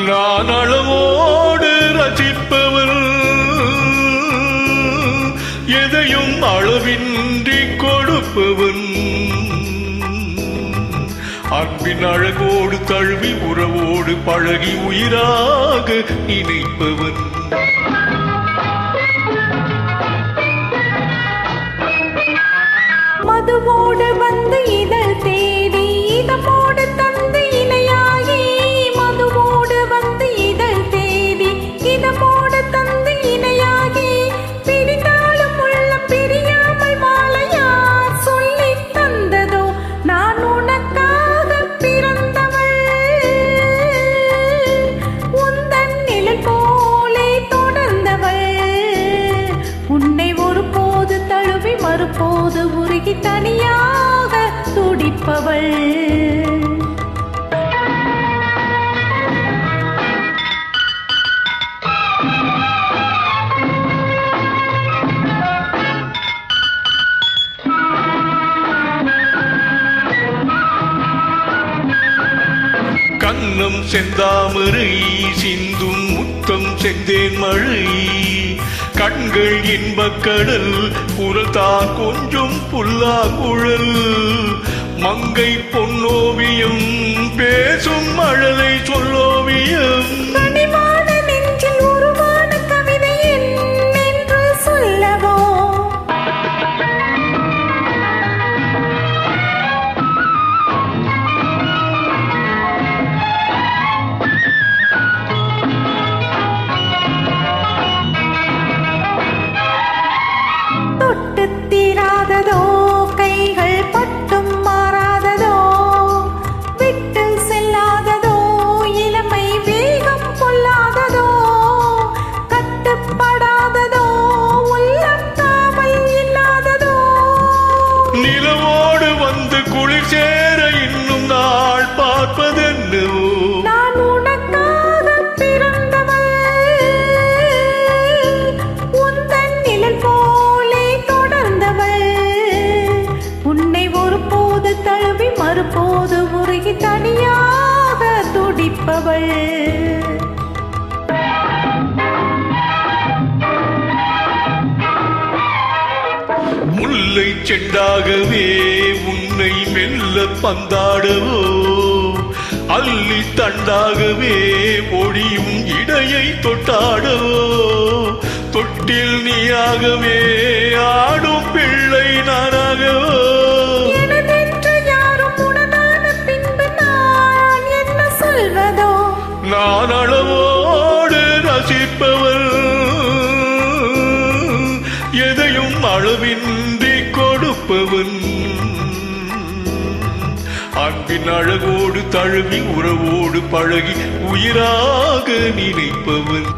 நான் அளவோடு ரசிப்பவன், எதையும் அளவின்றி கொடுப்பவன், அன்பின் அழகோடு தழுவி உறவோடு பழகி உயிராக நினைப்பவன். மதுவோடு வந்து இதழ் தேடி இதமோடு தந்து இணையாகி, மதுவோடு வந்து இதழ் தேடி இதமோடு தந்து இணையாகி, பிரிந்தாலும் உள்ள பிரியாமல் வாழையார் சொல்லி தந்ததோ நான் உனக்காக பிறந்தவள், உந்தன் நிழல் போலே தொடர்ந்தவள், உன்னை ஒருபோது தழுவி மறுபோது உருகி தனியாக துடிப்பவள். கண்ணம் செந்தாமரை சிந்தும் முத்தம் செந்தேன் மழை, கண்கள் இன்பக்கடல் குரல் தான் கொஞ்சம் புல்லா குழல், மங்கை பொன்னோவியம் பேசும் மழலை சொல்லோவியம், கனிவான நெஞ்சில் உருவான கவிதை என்று சொல்லவோ, தொட்டு தீராததோ கைகள் பட்டும் மாறாததோ, விட்டு செல்லாததோ இளமை வேகம் கொள்ளாததோ, கட்டுப்படாததோ உள்ளம் காவல் இல்லாததோ, நிலவோடு வந்து குளிர் சேர இன்னும் நாள் பார்ப்பதென்னவோ, நான் உனக்காக பிறந்தவள், உந்தன் நிழல் போலே தொடர்ந்தவள், உன்னை ஒருபோது தழுவி மறுபோது உருகி தனியாக துடிப்பவள். முல்லை செண்டாகவே உன்னை மெல்ல பந்தாடவோ, அல்லி தண்டாகவே ஒடியும் இடையை தொட்டாடவோ, தொட்டில் நீயாகவே ஆடும் பிள்ளை நானாகவோ, எனதென்று யாரும் உனதான பின்பு நான் என்ன சொல்வதோ, நான் அளவோடு ரசிப்பவள், எதையும் அளவின்றி கொடுப்பவன், அன்பின் அழகோடு தழுவி உறவோடு பழகி உயிராக நினைப்பவன்.